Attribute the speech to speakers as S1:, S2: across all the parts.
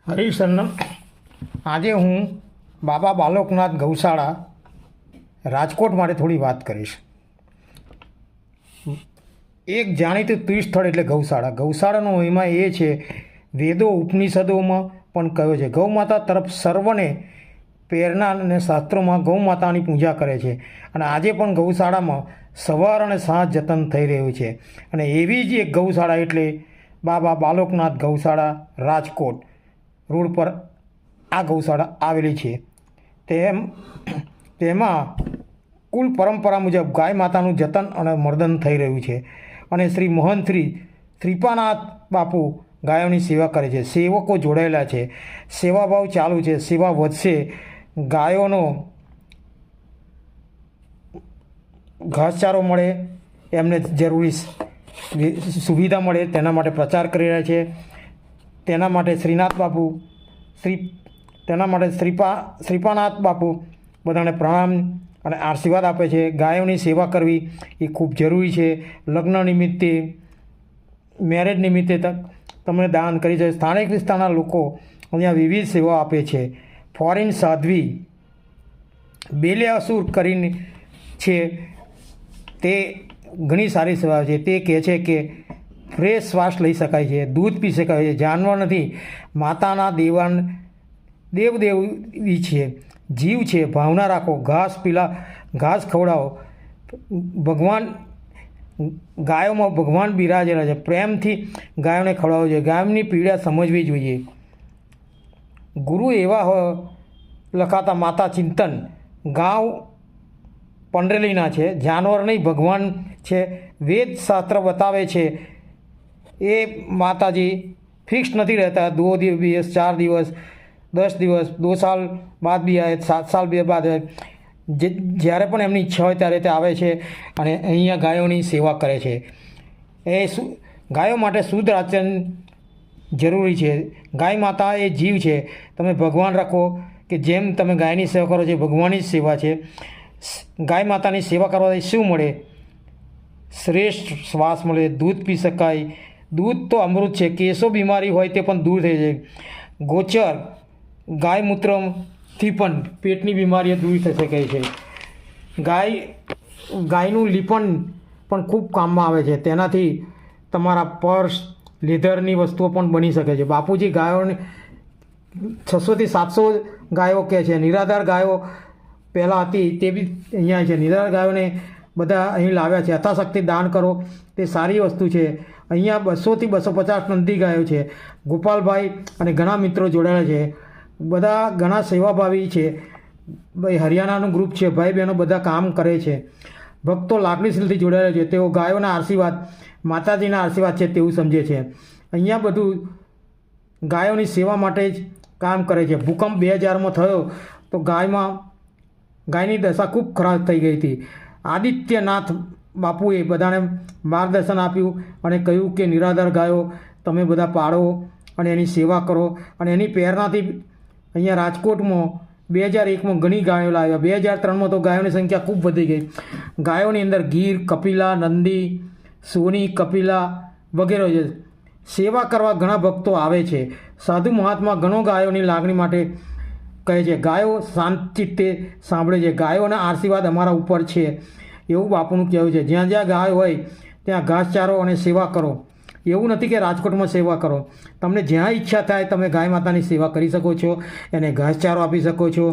S1: હરિસરનમ આજે હું બાબા બાલોકનાથ ગૌશાળા રાજકોટ માટે થોડી વાત કરીશ. એક જાણીતું તીર્થ સ્થળ એટલે ગૌશાળા. ગૌશાળાનો મહિમા એ છે, વેદો ઉપનિષદોમાં પણ કહ્યો છે, ગૌમાતા તરફ સર્વને પ્રેરણા અને શાસ્ત્રોમાં ગૌમાતાની પૂજા કરે છે. અને આજે પણ ગૌશાળામાં સવાર અને સાંજ જતન થઈ રહ્યું છે. અને એવી જ એક ગૌશાળા એટલે બાબા બાલોકનાથ ગૌશાળા રાજકોટ રોડ પર આ ગૌશાળા આવેલી છે. તેમાં કુલ પરંપરા મુજબ ગાય માતાનું જતન અને મર્દન થઈ રહ્યું છે. અને શ્રી મહંત શ્રીપાનાથ બાપુ ગાયોની સેવા કરે છે. સેવકો જોડાયેલા છે. સેવાભાવ ચાલુ છે. સેવા વધશે. ગાયોનો ઘાસચારો મળે, એમને જરૂરી સુવિધા મળે તેના માટે પ્રચાર કરી રહ્યા છે. તેના માટે શ્રીપાનાથ બાપુ બધાને પ્રણામ અને આશીર્વાદ આપે છે. ગાયોની સેવા કરવી એ ખૂબ જરૂરી છે. લગ્ન નિમિત્તે, મેરેજ નિમિત્તે તમને દાન કરી છે. સ્થાનિક વિસ્તારના લોકો અહીંયા વિવિધ સેવા આપે છે. ફોરેન સાધ્વી બેલે અસુર કરીને છે, તે ઘણી સારી સેવા છે. તે કહે છે કે ફ્રેશ શ્વાસ લઈ શકાય છે, દૂધ પી શકાય છે. જાનવર નથી, માતાના દેવદેવી છે, જીવ છે. ભાવના રાખો, ઘાસ ખવડાવો. ભગવાન ગાયોમાં ભગવાન બિરાજેલા છે. પ્રેમથી ગાયોને ખવડાવવું જોઈએ. ગાયની પીડા સમજવી જોઈએ. ગુરુ એવા લખાતા માતા ચિંતન ગાંવ પંડરેલીના છે, જાનવર નહીં ભગવાન છે. વેદ શાસ્ત્ર બતાવે છે એ માતાજી ફિક્સ નથી રહેતા. 2 દિવસ, 4 દિવસ, 10 દિવસ, 2 સાલ બાદ બી આવે, 7 સાલ બાદ આવે. જ્યારે પણ એમની ઈચ્છા હોય ત્યારે તે આવે છે અને અહીંયા ગાયોની સેવા કરે છે. ગાયો માટે શુદ્ધ આચરણ જરૂરી છે. ગાય માતા એ જીવ છે. તમે ભગવાન રાખો કે જેમ તમે ગાયની સેવા કરો છો, ભગવાનની જ સેવા છે. ગાય માતાની સેવા કરવાથી શું મળે? શ્રેષ્ઠ શ્વાસ મળે, દૂધ પી શકાય. દૂધ તો અમૃત છે. કેસો બીમારી હોય તે પણ દૂર થઈ જાય. ગોચર ગાય મૂત્રથી પણ પેટની બીમારીઓ દૂર થઈ શકે છે. ગાયનું લીપણ પણ ખૂબ કામમાં આવે છે. તેનાથી તમારા પર્સ, લેધરની વસ્તુઓ પણ બની શકે છે. બાપુજી ગાયોને 600 થી 700 ગાયો કહે છે. નિરાધાર ગાયો પહેલાં હતી તે બી અહીંયા છે. નિરાધાર ગાયોને બધા અહીં લાવ્યા છે. યથાશક્તિ દાન કરો, તે સારી વસ્તુ છે. અહીંયા 200 થી 250 નંદી ગાયો છે. ગોપાલભાઈ અને ઘણા મિત્રો જોડાયેલા છે. બધા ઘણા સેવાભાવી છે. ભાઈ હરિયાણાનું ગ્રુપ છે. ભાઈ બહેનો બધા કામ કરે છે. ભક્તો લાગણીશીલથી જોડાયેલા છે. તેઓ ગાયોના આશીર્વાદ, માતાજીના આશીર્વાદ છે તેવું સમજે છે. અહીંયા બધું ગાયોની સેવા માટે જ કામ કરે છે. ભૂકંપ 2000માં થયો તો ગાયની દશા ખૂબ ખરાબ થઈ ગઈ હતી. આદિત્યનાથ બાપુએ બધાને માર્ગદર્શન આપ્યું અને કહ્યું કે નિરાધાર ગાયો તમે બધા પાળો અને એની સેવા કરો. અને એની પ્રેરણાથી અહીંયા રાજકોટમાં 2001માં ઘણી ગાયો લાવ્યા. 2003માં તો ગાયોની સંખ્યા ખૂબ વધી ગઈ. ગાયોની અંદર ગીર, કપિલા, નંદી, સોની, કપિલા વગેરે છે. સેવા કરવા ઘણા ભક્તો આવે છે. સાધુ મહાત્મા ઘણો ગાયોની લાગણી માટે કહે છે. ગાયો શાંતચિત્તે સાંભળે છે. ગાયોના આશીર્વાદ અમારા ઉપર છે એવું બાપુનું કહેવું છે. જ્યાં જ્યાં ગાય હોય ત્યાં ઘાસચારો અને સેવા કરો. એવું નથી કે રાજકોટમાં સેવા કરો. તમને જ્યાં ઈચ્છા થાય તમે ગાય માતાની સેવા કરી શકો છો. એને ઘાસચારો આપી શકો છો.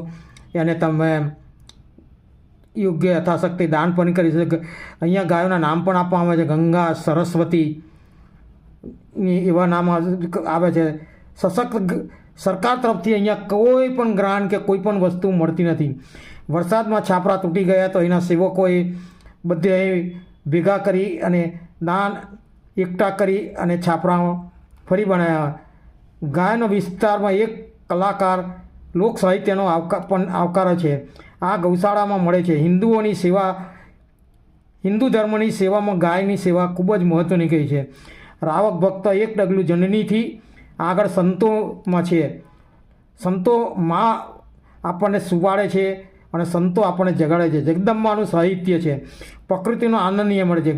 S1: એને તમે યોગ્ય યથાશક્તિ દાન પણ કરી શકો. અહીંયા ગાયોના નામ પણ આપવામાં આવે છે. ગંગા, સરસ્વતી એવા નામ આવે છે. સશક્ત સરકાર તરફથી અહીંયા કોઈ પણ ગ્રાન્ટ કે કોઈ પણ વસ્તુ મળતી નથી. વરસાદમાં છાપરા તૂટી ગયા તો એના સેવકોએ બધે ભેગા કરી અને દાન એકઠા કરી અને છાપરા ફરી બનાવ્યા. ગાયનો વિસ્તારમાં એક કલાકાર લોક સાહિત્યનો પણ આવકાર છે. આ ગૌશાળામાં મળે છે. હિન્દુ ધર્મની સેવામાં ગાયની સેવા ખૂબ જ મહત્ત્વની ગઈ છે. રાવક ભક્ત એક ડગલું જનનીથી આગળ સંતોમાં છે. સંતો માં આપણને સુવાડે છે અને સંતો આપણને જગાડે છે. જગદંબાનું સાહિત્ય છે. પ્રકૃતિનો આનંદ મળે છે.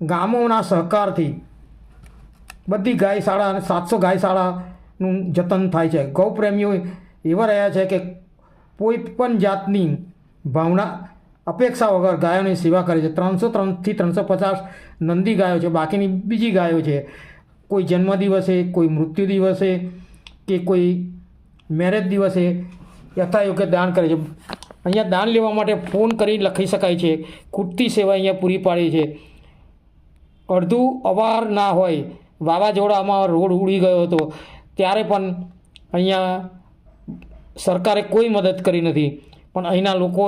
S1: ગામોના સહકારથી બધી ગાયશાળા 700 ગાયશાળા નું જતન થાય છે. ગૌ પ્રેમીઓ એવા રહ્યા છે કે કોઈ પણ જાતની ભાવના અપેક્ષા વગર ગાયોની સેવા કરે છે. 303થી 350 નંદી ગાયો છે, બાકીની બીજી ગાયો છે. કોઈ જન્મદિવસે, કોઈ મૃત્યુ દિવસે કે કોઈ મેરેજ દિવસે યથાયોગ્ય દાન કરે છે. અહીંયા દાન લેવા માટે ફોન કરી લખી શકાય છે. ખૂટતી સેવા અહીંયા પૂરી પાડી છે. અડધું અવાર ના હોય, વાવાઝોડામાં રોડ ઉડી ગયો હતો ત્યારે પણ અહીંયા સરકારે કોઈ મદદ કરી નથી, પણ અહીંના લોકો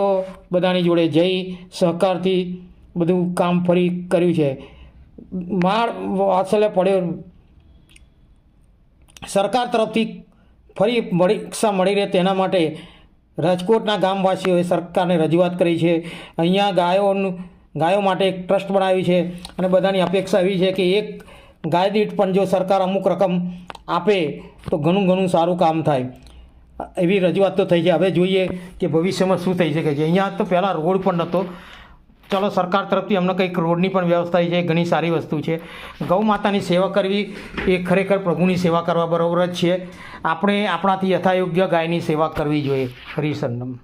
S1: બધાની જોડે જઈ સહકારથી બધું કામ ફરી કર્યું છે. માળ વાત્સલ્ય પડ્યો સરકાર તરફથી ફરી મળી રહે તેના માટે રાજકોટના ગામવાસીઓએ સરકારને રજૂઆત કરી છે. અહીંયા ગાયો માટે એક ટ્રસ્ટ બનાવ્યું છે અને બધાની અપેક્ષા એવી છે કે એક ગાય દીઠ પણ જો સરકાર અમુક રકમ આપે તો ઘણું સારું કામ થાય. એવી રજૂઆત તો થઈ છે. હવે જોઈએ કે ભવિષ્યમાં શું થઈ શકે છે. અહીંયા તો પહેલાં રોડ પણ નહોતો. ચલો, સરકાર તરફથી અમને કંઈક રોડની પણ વ્યવસ્થા છે, ઘણી સારી વસ્તુ છે. ગૌ માતાની સેવા કરવી એ ખરેખર પ્રભુની સેવા કરવા બરોબર જ છે. આપણે આપણાથી યથાયોગ્ય ગાયની સેવા કરવી જોઈએ. હરિ સરનામ.